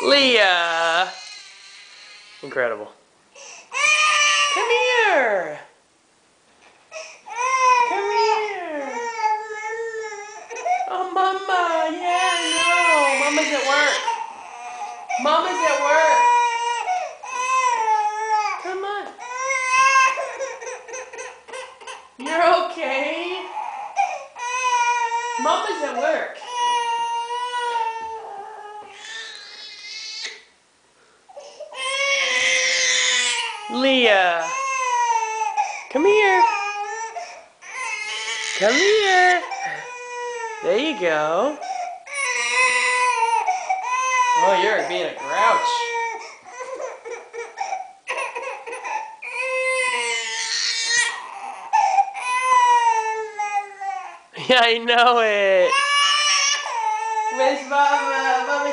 Leah! Incredible. Come here! Come here! Oh, Mama! Yeah, no! Mama's at work! Mama's at work! Come on! You're okay? Mama's at work! Leah! Come here! Come here! There you go. Oh, you're being a grouch. Yeah, I know it. Where's Mama? Mama